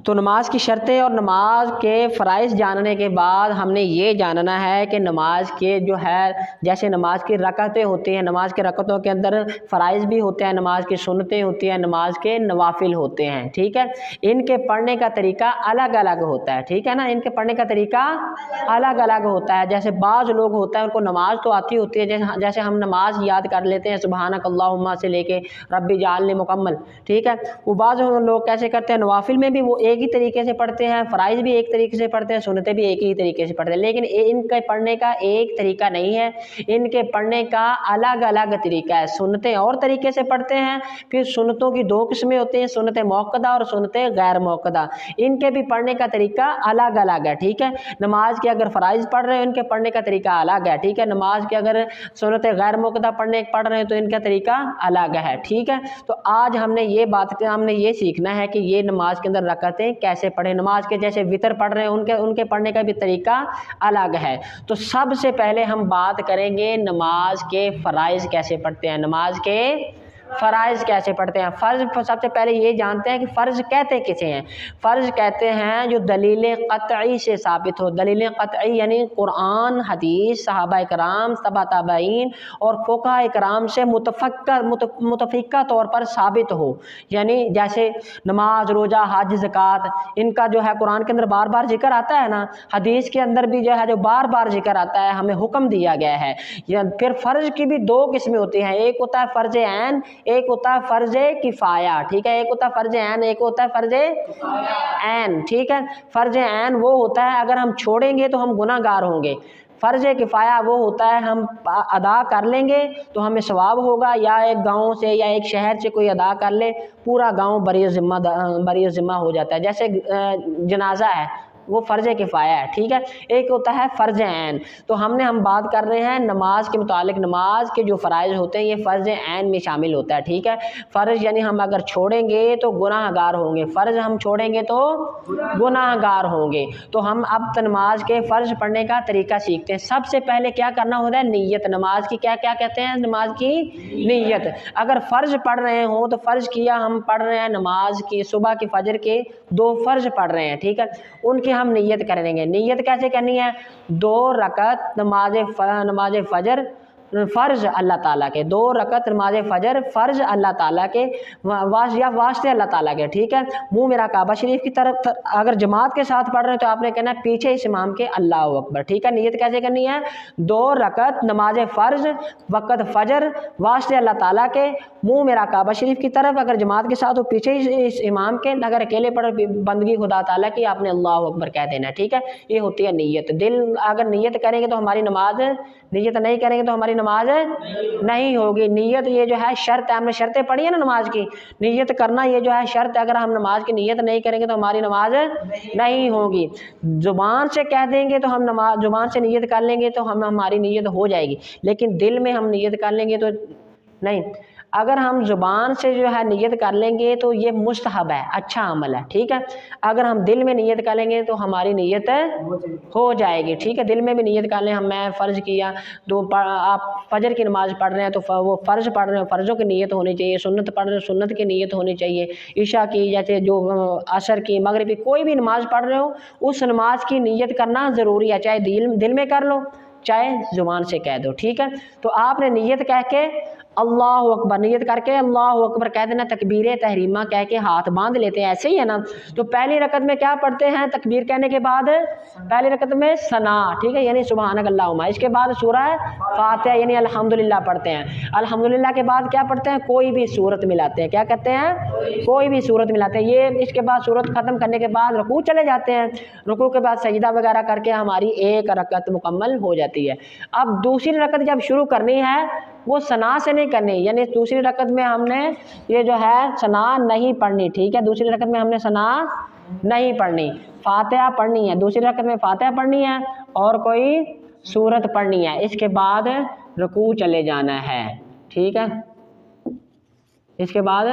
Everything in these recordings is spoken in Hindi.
तो नमाज की शर्तें और नमाज के फ़राइज़ जानने के बाद हमने ये जानना है कि नमाज के जो है, जैसे नमाज की रकअतें होती हैं, नमाज के रकअतों के अंदर फ़राइज़ भी होते हैं, नमाज की सुन्नतें होती हैं, नमाज के नवाफिल होते हैं, ठीक है। इनके पढ़ने का तरीका अलग अलग होता है, ठीक है ना। इनके पढ़ने का तरीका अलग अलग होता है। जैसे बाज़ लोग होता है उनको नमाज तो आती होती है, जैसे हम नमाज याद कर लेते हैं सुबहानक अल्लाहुम्मा से लेके रब्बी जालनी मुकम्मल, ठीक है। वो बाज़ लोग कैसे करते हैं, नवाफिल में भी वो एक ही तरीके से पढ़ते हैं, फ़राइज़ भी एक तरीके से पढ़ते हैं, सुन्नतें भी एक ही तरीके से पढ़ते हैं, लेकिन इनके पढ़ने का एक तरीका नहीं है, इनके पढ़ने का अलग अलग तरीका है। सुन्नतें और तरीके से पढ़ते हैं, फिर सुन्नतों की दो किस्में होती हैं, सुन्नतें मौक़दा और सुन्नतें गैर मौक़दा। इनके भी पढ़ने का तरीका अलग अलग है, ठीक है। नमाज के अगर फ़राइज़ पढ़ रहे हैं इनके पढ़ने का तरीका अलग है, ठीक है। नमाज के अगर सुन्नतें गैर मौक़दा पढ़ रहे हैं तो इनका तरीका अलग है, ठीक है। तो आज हमने ये सीखना है कि ये नमाज के अंदर रकअतें कैसे पढ़ें। नमाज के जैसे वितर पढ़ रहे हैं उनके पढ़ने का भी तरीका अलग है। तो सबसे पहले हम बात करेंगे नमाज के फ़राइज़ कैसे पढ़ते हैं, नमाज के फ़राइज़ कैसे पढ़ते हैं। फ़र्ज़ सबसे पहले ये जानते हैं कि फ़र्ज़ कहते किसे हैं। फ़र्ज़ कहते हैं जो दलील क़त्ई से साबित हो। दलील क़त्ई यानी कुरान, हदीस, सहाबा कराम, तबा ताबईन और फ़ुक़हा कराम से मुतफ़िक़ा तौर पर साबित हो। यानी जैसे नमाज, रोज़ा, हज, ज़कात, इनका जो है कुरान के अंदर बार बार जिक्र आता है ना, हदीस के अंदर भी जो है जो बार बार जिक्र आता है, हमें हुक्म दिया गया है। या फिर फ़र्ज़ की भी दो किस्में होती हैं, एक होता है फ़र्ज़ ऐन, एक होता है फ़र्ज़ किफ़ाया, ठीक है। एक होता है फ़र्ज़ ऐन, एक होता है फ़र्ज़ ऐन, ठीक है। फ़र्ज़ ऐन वो होता है अगर हम छोड़ेंगे तो हम गुनाहगार होंगे। फ़र्ज़ किफ़ाया वो होता है हम अदा कर लेंगे तो हमें सवाब होगा, या एक गांव से या एक शहर से कोई अदा कर ले, पूरा गांव बरी ज़िम्मा हो जाता है। जैसे जनाजा है वो फ़र्ज़ किफ़ाया है, ठीक है। एक होता है फ़र्ज़ ऐन। तो हम बात कर रहे हैं नमाज के मुतालिक। नमाज के जो फ़राइज़ होते हैं ये फ़र्ज़ ऐन में शामिल होता है, ठीक है। फ़र्ज़ यानी हम अगर छोड़ेंगे तो गुनाहगार होंगे, फ़र्ज़ हम छोड़ेंगे तो गुनाहगार होंगे। तो हम अब नमाज के फ़र्ज़ पढ़ने का तरीका सीखते हैं। सबसे पहले क्या करना होता है, नीयत। नमाज की क्या क्या कहते हैं, नमाज की नीयत। अगर फ़र्ज़ पढ़ रहे हो तो फ़र्ज़ किया, हम पढ़ रहे हैं नमाज की, सुबह की फ़जर के 2 फ़र्ज़ पढ़ रहे हैं, ठीक है। उनकी हम नीयत करेंगे। नीयत कैसे करनी है, 2 रकअत नमाज फ़जर फ़र्ज़ अल्लाह ताला के, 2 रकअत नमाज फ़जर फ़र्ज़ अल्लाह ताला के वास्ते अल्लाह ताला के, ठीक है। मुँह मेरा काबा शरीफ की तरफ। अगर जमात के साथ पढ़ रहे हैं तो आपने कहना है पीछे इस इमाम के अल्लाहु अकबर, ठीक है। नीयत कैसे करनी है, 2 रकअत नमाज फ़र्ज़ वक़्त फ़जर वास्ते अल्लाह ताला के, मुँह मेरा काबा शरीफ की तरफ। अगर जमात के साथ हो पीछे इस इमाम के, अगर अकेले पढ़ बंदगी खुदा ताला की, आपने अल्लाहु अकबर कह देना, ठीक है। ये होती है नीयत। दिल अगर नीयत करेंगे तो हमारी नमाज, नीयत नहीं करेंगे तो हमारी नमाज नहीं होगी। नीयत ये जो है शर्त है, हमने शर्तें पढ़ी है ना नमाज की, नीयत करना ये जो है शर्त है। अगर हम नमाज की नीयत नहीं करेंगे तो हमारी नमाज नहीं होगी। जुबान से कह देंगे तो हम नमाज, जुबान से नीयत कर लेंगे तो हमारी नीयत हो जाएगी, लेकिन दिल में हम नीयत कर लेंगे तो नहीं। अगर हम ज़ुबान से जो है नीयत कर लेंगे तो ये मुस्तहब है, अच्छा अमल है, ठीक है। अगर हम दिल में नीयत कर लेंगे तो हमारी नीयत हो जाएगी, ठीक है। दिल में भी नीयत कर लें, मैं फ़र्ज़ किया, तो आप फ़जर की नमाज़ पढ़ रहे हैं तो वो फ़र्ज़ पढ़ रहे हैं, फ़र्ज़ों की नीयत होनी चाहिए। सुन्नत पढ़ रहे हैं, सुन्नत की नीयत होनी चाहिए। इशा की, जैसे जो असर की, मगरिब की, कोई भी नमाज़ पढ़ रहे हो उस नमाज की नीयत करना ज़रूरी है, चाहे दिल में कर लो चाहे ज़ुबान से कह दो, ठीक है। तो आपने नीयत कह के अल्लाहु अकबर, नीयत करके अल्लाहु अकबर कह देना, तकबीर तहरीमा कह के हाथ बांध लेते हैं, ऐसे ही है ना। तो पहली रकत में क्या पढ़ते हैं, तकबीर कहने के बाद पहली रकत में सना, ठीक है, यानी सुबहानक अल्लाहुम्मा। इसके बाद सूरह फातिहा यानी अल्हम्दुलिल्लाह पढ़ते हैं। अल्हम्दुलिल्लाह के बाद क्या पढ़ते हैं, कोई भी सूरत मिलाते हैं। क्या कहते हैं, कोई भी सूरत मिलाते हैं। ये इसके बाद सूरत ख़त्म करने के बाद रुकू चले जाते हैं। रुकू के बाद सजदा वगैरह करके हमारी एक रकत मुकम्मल हो जाती है। अब दूसरी रकत जब शुरू करनी है वो सना से नहीं करनी, यानी दूसरी रकत में हमने ये जो है सना नहीं पढ़नी, ठीक है। दूसरी रकत में हमने सना नहीं पढ़नी, फातिहा पढ़नी है। दूसरी रकत में फातिहा पढ़नी है और कोई सूरत पढ़नी है। इसके बाद रुकू चले जाना है, ठीक है। इसके बाद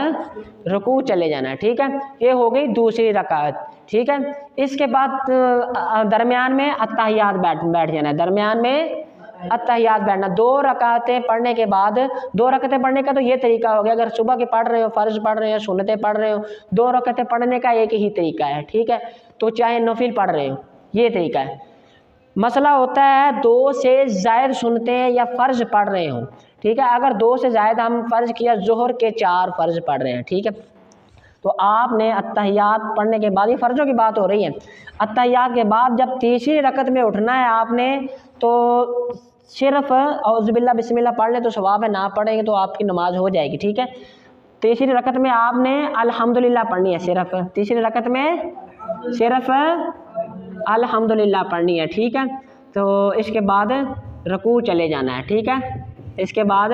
रुकू चले जाना है, ठीक है। ये हो गई दूसरी रकात, ठीक है। इसके बाद दरमियान में अत्तहियात बैठ जाना है। दरमियान में अत्तहियात बैठना। 2 रकातें पढ़ने के बाद, 2 रकातें पढ़ने का तो ये तरीका हो गया, अगर सुबह के पढ़ रहे हो, फ़र्ज पढ़ रहे हो, सुन्नतें पढ़ रहे हो, 2 रकातें पढ़ने का एक ही तरीका है, ठीक है। तो चाहे नफिल पढ़ रहे हो, ये तरीका है। मसला होता है 2 से ज़ायद सुन्नतें या फ़र्ज पढ़ रहे हो, ठीक है। अगर 2 से ज़ायद हम फ़र्ज किया, ज़ोहर के 4 फ़र्ज पढ़ रहे हैं, ठीक है। तो आपने अत्तहियात पढ़ने के बाद, ये फ़र्जों की बात हो रही है, अत्तहियात के बाद जब तीसरी रकत में उठना है आपने, तो सिर्फ औज़ुबिल्लाह बिस्मिल्लाह पढ़ ले तो सवाब है, ना पढ़ेंगे तो आपकी नमाज हो जाएगी, ठीक है। तीसरी रकत में आपने अल्हम्दुलिल्लाह पढ़नी है, सिर्फ तीसरी रकत में सिर्फ अल्हम्दुलिल्लाह पढ़नी है, ठीक है। तो इसके बाद रुकू चले जाना है, ठीक है। इसके बाद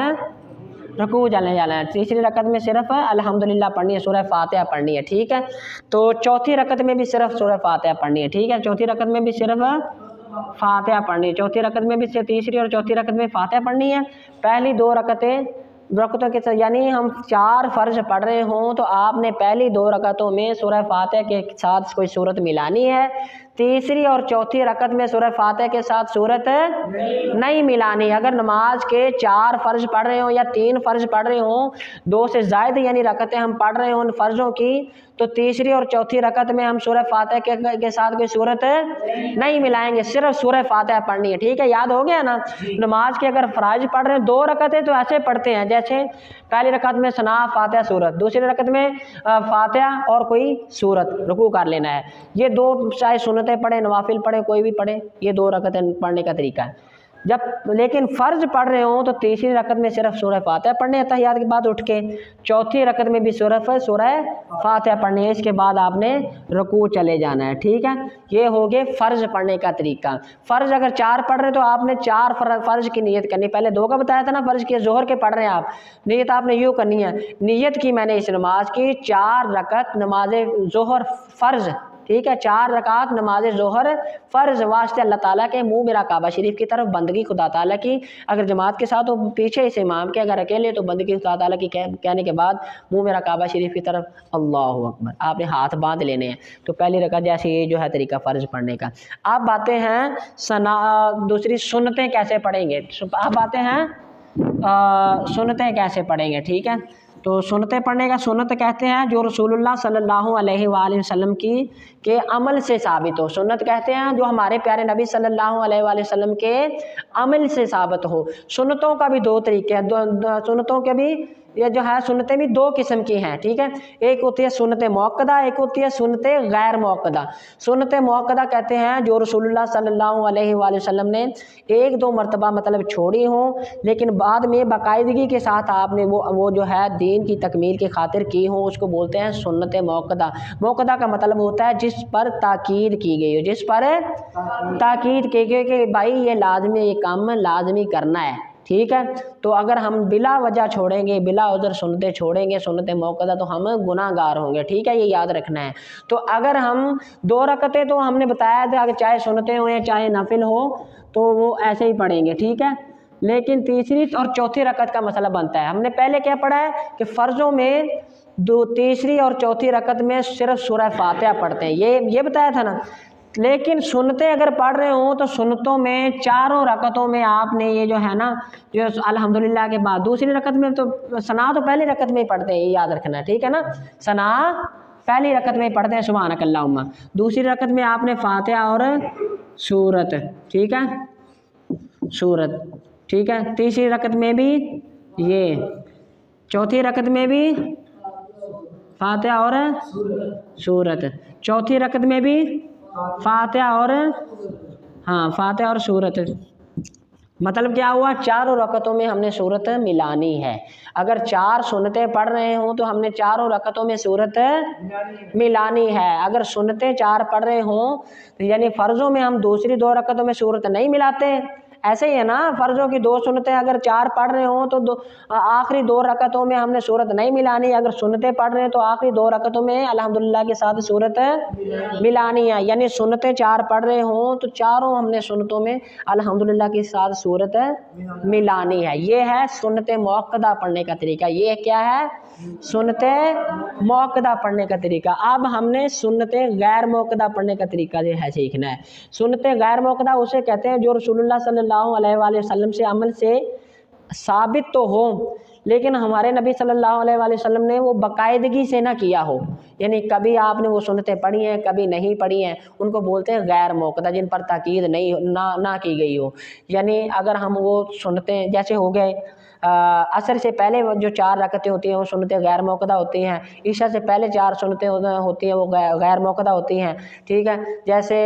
रुकू चले जाना है। तीसरी रकत में सिर्फ अल्हम्दुलिल्लाह पढ़नी है, सूरह फातिहा पढ़नी है, ठीक है। तो चौथी रकत में भी सिर्फ सूरह फातिहा पढ़नी है, ठीक है। चौथी रकत में भी सिर्फ फातिहा पढ़नी है, चौथी रकत में भी सिर्फ, तीसरी और चौथी रकत में फातिहा पढ़नी है। पहली 2 रकतों के साथ, यानी हम 4 फ़र्ज पढ़ रहे हों तो आपने पहली 2 रकतों में सूरह फातिहा के साथ कोई सूरत मिलानी है, तीसरी और चौथी रकत में सूरह फातिहा के साथ सूरत नहीं मिलानी। अगर नमाज के 4 फ़र्ज पढ़ रहे हो या 3 फ़र्ज पढ़ रहे हो, 2 से ज़ायद यानी रकतें हम पढ़ रहे हो उन फ़र्ज़ों की, तो तीसरी और चौथी रकत में हम सूरह फातिहा के साथ कोई सूरत नहीं मिलाएंगे, सिर्फ सूरह फातिहा पढ़नी है, ठीक है। याद हो गया ना। नमाज के अगर फ़राइज़ पढ़ रहे हैं 2 रकतें तो ऐसे पढ़ते हैं, जैसे पहली रकत में सना फातिहा सूरत, दूसरी रकत में फातिहा और कोई सूरत, रुकू कर लेना है। ये 2 चाहे सुन्नतें पढ़े, नवाफिल पढ़े, कोई भी पढ़े, ये 2 रकतें पढ़ने का तरीका है। जब लेकिन फ़र्ज पढ़ रहे हो तो तीसरी रकत में सिर्फ सूरह फातिहा पढ़ने है तहियात के बाद उठ के, चौथी रकत में भी सिर्फ सूरह फातिहा पढ़नी है, इसके बाद आपने रुकू चले जाना है, ठीक है। ये हो गए फ़र्ज पढ़ने का तरीका। फ़र्ज अगर 4 पढ़ रहे तो आपने 4 फ़र्ज की नियत करनी, पहले 2 का बताया था ना, फ़र्ज की ज़ोहर के पढ़ रहे हैं आप, नियत आपने यूँ करनी है, नियत की मैंने इस नमाज की 4 रकत नमाज ज़ोहर फ़र्ज, ठीक है। 4 रकात नमाज ज़ोहर फ़र्ज वास्ते अल्लाह ताला के, मुँह मेरा काबा शरीफ की तरफ, बंदगी खुदा ताला की। अगर जमात के साथ हो पीछे इस इमाम के, अगर अकेले तो बंदगी खुदा ताला की कहने के बाद मुँह मेरा काबा शरीफ की तरफ, अल्लाहु अकबर, आपने हाथ बांध लेने हैं। तो पहली रकात जैसे ये जो है तरीका फ़र्ज पढ़ने का। अब बातें हैं सना, दूसरी सुन्नतें कैसे पढ़ेंगे। अब बातें हैं सुन्नतें कैसे पढ़ेंगे, ठीक है। तो सुन्नतें पढ़ने का, सुन्नत कहते हैं जो रसूलुल्लाह सल्लल्लाहु अलैहि वसल्लम की के अमल से साबित हो। सुन्नत कहते हैं जो हमारे प्यारे नबी सल्लल्लाहु अलैहि वसल्लम के अमल से साबित हो। सुन्नतों का भी 2 तरीके हैं, सुन्नतों के भी, ये जो है सुन्नतें भी 2 किस्म की हैं, ठीक है। एक होती है सुन्नत मुअक्कदा, एक होती है सुन्नत गैर मुअक्कदा। सुन्नत मुअक्कदा कहते हैं जो रसूलुल्लाह सल्लल्लाहु अलैहि वसल्लम ने 1-2 मरतबा मतलब छोड़ी हो, लेकिन बाद में बाकायदगी के साथ आपने वो जो है दीन की तकमील की खातिर की हो, उसको बोलते हैं सुन्नत मुअक्कदा। मुअक्कदा का मतलब होता है जिस पर ताकीद की गई हो, जिस पर ताकीद की गई कि भाई ये लाजमी, ये काम लाजमी करना है, ठीक है। तो अगर हम बिला वजह छोड़ेंगे, बिला उधर सुन्नतें छोड़ेंगे, सुन्नत मौक़दा, तो हम गुनाहगार होंगे, ठीक है। ये याद रखना है। तो अगर हम 2 रकतें, तो हमने बताया था अगर चाहे सुन्नतें हो या चाहे नफिल हो तो वो ऐसे ही पढ़ेंगे, ठीक है। लेकिन तीसरी और चौथी रकत का मसला बनता है। हमने पहले क्या पढ़ा है कि फ़र्ज़ों में तीसरी और चौथी रकत में सिर्फ सूरह फातिहा पढ़ते हैं, ये बताया था ना। लेकिन सुन्नतें अगर पढ़ रहे हो तो सुन्नतों में 4 रकतों में आपने ये जो है ना, जो अल्हम्दुलिल्लाह के बाद दूसरी रकत में, तो सना तो पहली रकत में ही पढ़ते हैं, ये याद रखना है, ठीक है ना। सना पहली रकत में ही पढ़ते हैं, सुभानक अल्लाहुम्मा। दूसरी रकत में आपने फातिहा और सूरत, ठीक है, सूरत, ठीक है। तीसरी रकत में भी ये, चौथी रकत में भी फातिहा और सूरत, चौथी रकत में भी फातिहा और, हाँ, फातिहा और सूरत। मतलब क्या हुआ, 4 रकतों में हमने सूरत मिलानी है। अगर 4 सुन्नतें पढ़ रहे हों तो हमने 4 रकतों में सूरत मिलानी है। अगर सुन्नतें 4 पढ़ रहे हों तो यानी फ़र्ज़ों में हम दूसरी 2 रकतों में सूरत नहीं मिलाते, ऐसे ही है ना। फ़र्ज़ों की 2 सुन्नतें अगर 4 पढ़ रहे हों तो आखिरी 2 रकतों में हमने सूरत नहीं मिलानी। अगर सुन्नतें पढ़ रहे हैं तो आखिरी 2 रकतों में अल्हम्दुलिल्लाह के साथ सूरत मिलानी है। यानी सुन्नतें 4 पढ़ रहे हों तो चारों हमने सुन्नतों में अल्हम्दुलिल्लाह के साथ सूरत मिलानी है। ये है सुन्नत मुअक्कदा पढ़ने का तरीका। ये क्या है, सुन्नत मुअक्कदा पढ़ने का तरीका। अब हमने सुन्नत गैर मुअक्कदा पढ़ने का तरीका जो है सीखना है। सुन्नत गैर मुअक्कदा उसे कहते हैं जो रसूलुल्लाह सल्लल्लाहु सल्लल्लाहु अलैहि वसल्लम से अमल से साबित तो हो, लेकिन हमारे नबी सल्लल्लाहु अलैहि वसल्लम ने वो बाकायदगी से ना किया हो, यानी कभी आपने वो सुन्नतें पढ़ी हैं कभी नहीं पढ़ी हैं, उनको बोलते हैं गैर मौक़दा, जिन पर ताकीद नहीं ना की गई हो। यानी अगर हम वो सुन्नतें जैसे हो गए असर से पहले जो 4 रकअतें होती हैं वो सुन्नतें गैर मौक़दा होती हैं, ईशा से पहले 4 सुन्नतें होती हैं वो गैर मौक़दा होती हैं, ठीक है। जैसे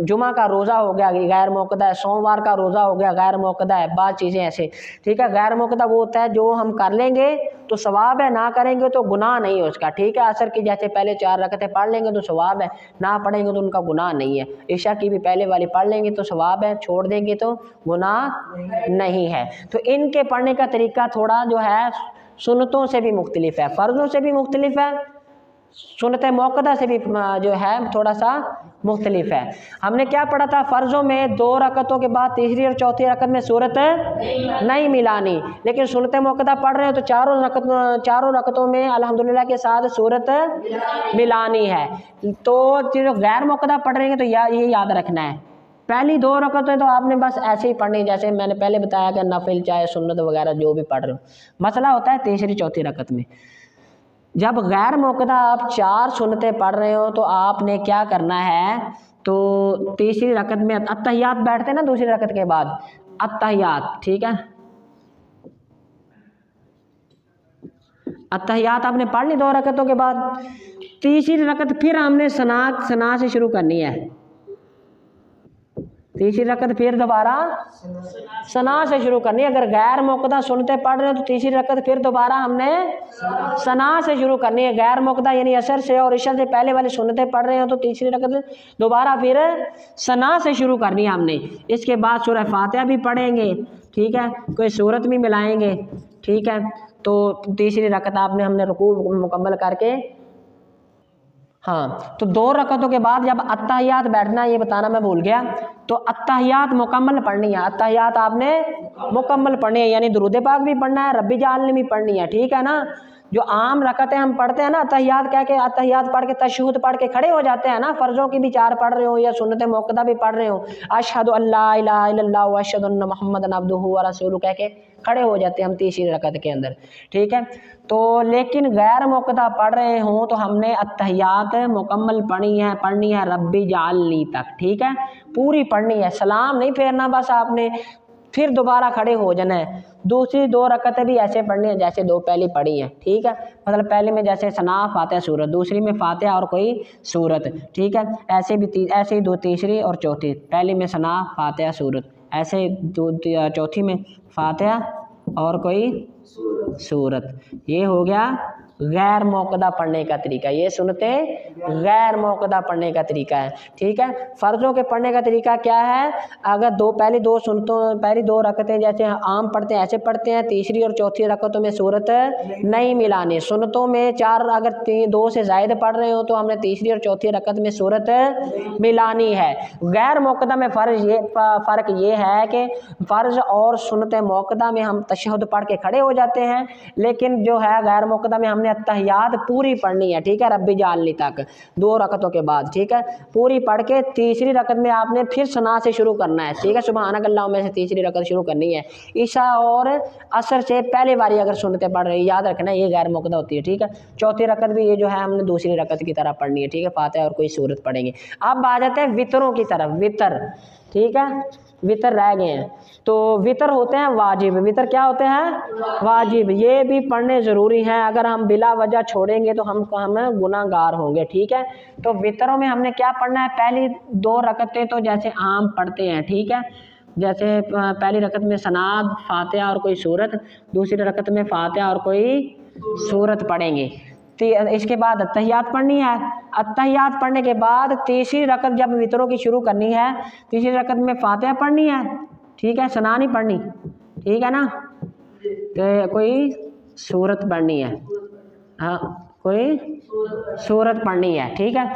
जुमा का रोज़ा हो गया गैर मौक़दा है, सोमवार का रोज़ा हो गया गैर मौक़दा है, बाद चीज़ें ऐसे, ठीक है। गैर मौक़दा वो होता है जो हम कर लेंगे तो सवाब है, ना करेंगे तो गुनाह नहीं है उसका, ठीक है। असर की जैसे पहले 4 रकअतें पढ़ लेंगे तो सवाब है, ना पढ़ेंगे तो उनका गुनाह नहीं है। ईशा की भी पहले वाली पढ़ लेंगे तो सवाब है, छोड़ देंगे तो गुनाह नहीं है। तो इनके पढ़ने का तरीका थोड़ा जो है सुन्नतों से भी मुख्तलिफ है, फ़र्ज़ों से भी मुख्तलिफ है, सुन्नत मौक़दा से भी जो है थोड़ा सा मुख्तलिफ है। हमने क्या पढ़ा था, फ़र्ज़ों में 2 रकअतों के बाद तीसरी और चौथी रकअत में सूरत नहीं मिलानी, लेकिन सुन्नत मौक़दा पढ़ रहे हो तो चारों रकअतों में अल्हम्दुलिल्लाह के साथ सूरत मिलानी है। तो जो गैर मौक़दा पढ़ रहे हैं तो ये याद रखना है, पहली 2 रकअतें तो आपने बस ऐसे ही पढ़नी, जैसे मैंने पहले बताया कि नफिल चाहे सुन्नत वगैरह जो भी पढ़ रहे हो। मसला होता है तीसरी चौथी रकअत में, जब गैर मौक़दा आप 4 सुन्नतें पढ़ रहे हो तो आपने क्या करना है, तो तीसरी रकअत में अत्तहियात बैठते हैं ना दूसरी रकअत के बाद, अत्तहियात, ठीक है। अत्तहियात आपने पढ़ ली 2 रकअतों के बाद, तीसरी रकअत फिर हमने सना से शुरू करनी है, तीसरी रकअत फिर दोबारा सना से शुरू करनी है। अगर गैर मौक़दा सुन्नतें पढ़ रहे हो तो तीसरी रकअत फिर दोबारा हमने सना से शुरू करनी है। गैर मौक़दा यानी असर से और इशा से पहले वाली सुन्नतें पढ़ रहे हो तो तीसरी रकअत दोबारा फिर सना से शुरू करनी है हमने। इसके बाद सूरह फातिहा भी पढ़ेंगे, ठीक है, कोई सूरत भी मिलाएंगे, ठीक है। तो तीसरी रकअत हमने रुकू मुकम्मल करके, हाँ, तो 2 रकअतों के बाद जब अत्तहियात बैठना, ये बताना मैं भूल गया, तो अत्तहियात मुकम्मल पढ़नी है, अत्तहियात आपने मुकम्मल पढ़नी है, यानी दुरूद पाक भी पढ़ना है, रब्बी जालनी भी पढ़नी है, ठीक है ना। जो आम रकअतें हम पढ़ते हैं ना अत्तहियात कह के, अत्तहियात पढ़ के तशहुद पढ़ के खड़े हो जाते हैं ना, फ़र्ज़ों की भी 4 पढ़ रहे हो या सुन्नत मौक़दा भी पढ़ रहे हो, अशहदु अल्ला इलाहा इल्लल्लाह व अशहदु अन्ना मुहम्मदन अब्दुहु व रसूलुहु कह के खड़े हो जाते हैं हम तीसरी रकअत के अंदर, ठीक है। तो लेकिन गैर मौक़दा पढ़ रहे हों तो हमने अत्तहियात मुकम्मल पढ़नी है रब्बी जालनी तक, ठीक है, पूरी पढ़नी है, सलाम नहीं फेरना बस आपने, फिर दोबारा खड़े हो जाना है। दूसरी 2 रकअतें भी ऐसे पढ़नी है जैसे 2 पहली पढ़ी हैं, ठीक है। मतलब पहले में जैसे सना फातिहा सूरत, दूसरी में फातिहा और कोई सूरत, ठीक है। ऐसे ही 2 तीसरी और चौथी, पहली में सना फातिहा सूरत, ऐसे 2 चौथी में फातिहा और कोई सूरत। ये हो गया गैर मौक़दा पढ़ने का तरीका, ये सुनते गैर मौक़दा पढ़ने का तरीका है, ठीक है। फ़र्ज़ों के पढ़ने का तरीका क्या है, अगर पहली दो रकअतें जैसे आम पढ़ते हैं ऐसे पढ़ते हैं, तीसरी और चौथी रकअतों में सूरत नहीं मिलानी, सुन्नतों में 4 अगर 2 से ज़ायद पढ़ रहे हो तो हमने तीसरी और चौथी रकअत में सूरत मिलानी है। गैर मौक़दा में फ़र्क ये है कि फ़र्ज़ और सुन्नत मौक़दा में हम तशहुद पढ़ के खड़े हो जाते हैं, लेकिन जो है गैर मौक़दा में हमने अत्तहियात पूरी पढ़नी है, ठीक है, रब्बी जालनी तक 2 रकअतों के बाद, ठीक है, पूरी पढ़ के तीसरी रकअत में आपने फिर सना से शुरू करना है, ठीक है, सुबहानक अल्लाह में से तीसरी रकअत शुरू करनी है। ईशा और असर से पहले वाली अगर सुन्नतें पढ़ रही, याद रखना ये गैर मौक़दा होती है, ठीक है। चौथी रकअत भी ये जो है हमने दूसरी रकअत की तरह पढ़नी है, ठीक है, फातिहा और कोई सूरत पढ़ेंगे। अब आ जाते हैं वितरों की तरफ, वितर, ठीक है, वितर रह गए हैं। तो वितर होते हैं वाजिब, वितर क्या होते हैं वाजिब, ये भी पढ़ने ज़रूरी हैं, अगर हम बिला वजह छोड़ेंगे तो हम गुनाहगार होंगे, ठीक है। तो वितरों में हमने क्या पढ़ना है, पहली 2 रकअतें तो जैसे आम पढ़ते हैं, ठीक है, जैसे पहली रकअत में सनाद फातिहा और कोई सूरत, दूसरी रकअत में फातिहा और कोई सूरत पढ़ेंगे। इसके बाद अत्तहियात पढ़नी है, अत्तहियात पढ़ने के बाद तीसरी रकअत जब वितरों की शुरू करनी है, तीसरी रकअत में फातिहा पढ़नी है, ठीक है, सना नहीं पढ़नी, ठीक है ना, तो कोई सूरत पढ़नी है, हाँ, कोई सूरत पढ़नी है, ठीक है।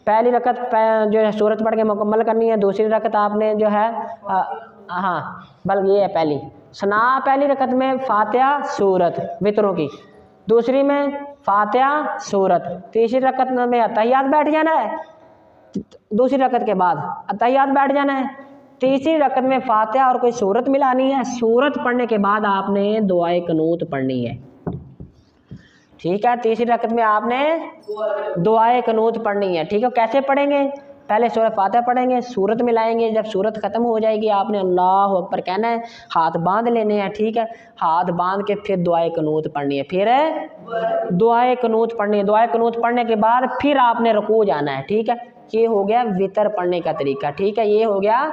पहली रकअत जो है सूरत पढ़ के मुकम्मल करनी है, दूसरी रकअत आपने जो है हाँ बल्कि ये है पहली सना, पहली रकअत में फातिहा सूरत वितरों की, दूसरी में फातिहा सूरत, तीसरी रकअत में अत्तहियात बैठ जाना है, दूसरी रकअत के बाद अत्तहियात बैठ जाना है, तीसरी रकत में फातिहा और कोई सूरत मिलानी है। सूरत पढ़ने के बाद आपने दुआए कनूत पढ़नी है, ठीक है। तीसरी रकत में आपने दुआए कनूत पढ़नी है, ठीक है। कैसे पढ़ेंगे? पहले सूरह फातिहा पढ़ेंगे, सूरत मिलाएंगे, जब सूरत ख़त्म हो जाएगी आपने अल्लाह अकबर कहना है, हाथ बांध लेने हैं, ठीक है। हाथ बांध के फिर दुआए कनूत पढ़नी है, फिर दुआए कनूत पढ़नी है। दुआए कनूत पढ़ने के बाद फिर आपने रुकू जाना है, ठीक है। ये हो गया वितर पढ़ने का तरीका, ठीक है। ये हो गया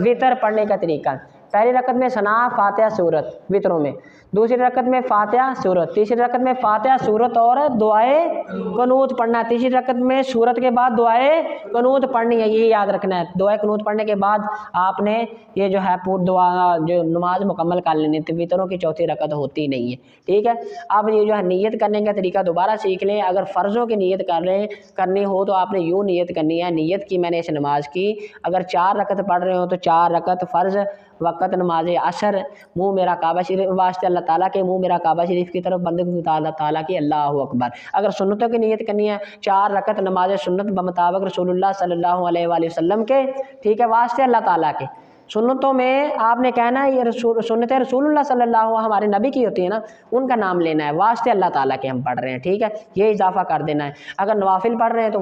वितर पढ़ने का तरीका। पहली रकत में सना फातिहा सूरत वितरों में, दूसरी रकत में फातिहा सूरत, तीसरी रकत में फातिहा सूरत और दुआए कनूत पढ़ना है, तीसरी रकत में सूरत के बाद दुआए कनूत पढ़नी है, यही याद रखना है। दुआए कनूत पढ़ने के बाद आपने ये जो है पूरी दुआ जो नमाज मुकम्मल कर लेनी है। वितरों की चौथी रकत होती नहीं है, ठीक है। अब ये जो है नीयत करने का तरीका दोबारा सीख लें। अगर फ़र्ज़ों की नीयत करनी हो तो आपने यूँ नीयत करनी है, नीयत की मैंने इस नमाज की। अगर 4 रकत पढ़ रहे हो तो 4 रकत फ़र्ज़ वक़्त नमाज असर, मुँह मेरा काबा शरीफ वास्ते अल्लाह ताला के, मुँह मेरा काबा शरीफ की तरफ, बंदगी अल्लाह ताला की, अल्लाहु अकबर। अगर सुन्नतों की नीयत करनी है 4 रकत नमाज सुन्नत बमुताबिक रसूलुल्लाह सल्लल्लाहु अलैहि वसल्लम के, ठीक है, वास्ते अल्लाह ताला के। सुन्नतों में आपने कहना है ये सुन्नत रसूलुल्लाह सल्लल्लाहु हमारे नबी की होती है ना, उनका नाम लेना है, वास्ते अल्लाह ताला के हम पढ़ रहे हैं, ठीक है। ये इजाफा कर देना है। अगर नवाफिल पढ़ रहे हैं तो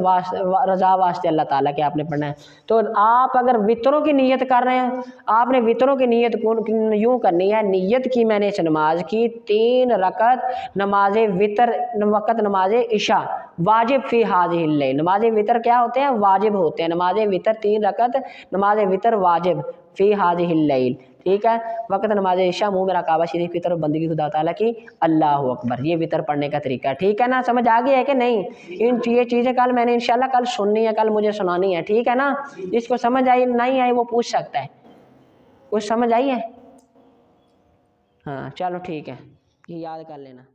रज़ा वास्ते अल्लाह ताला के आपने पढ़ना है। तो आप अगर वितरों की नीयत कर रहे हैं, आपने वितरों की नीयत यूँ करनी है, नीयत की मैंने इस नमाज की 3 रकत नमाज वितर वक़्त नमाज इशा वाजिब फ़ी हाज़िहिल लैल। नमाज वितर क्या होते हैं? वाजिब होते हैं। नमाज वितर 3 रकत नमाज वितर वाजिब फ़ी हाज़िहिल लैल, ठीक है। वक़्त नमाज इशा, मुँह मेरा काबा शरीफ की तरफ, बंदगी खुदा ताला की, अल्लाहु अकबर। ये वितर पढ़ने का तरीका है, ठीक है ना। समझ आ गई है कि नहीं? ये चीज़ें कल मैंने इंशाल्लाह कल सुननी है, कल मुझे सुनानी है, ठीक है ना। जिसको समझ आई नहीं आई वो पूछ सकता है। कुछ समझ आई है? हाँ चलो ठीक है, ये याद कर लेना।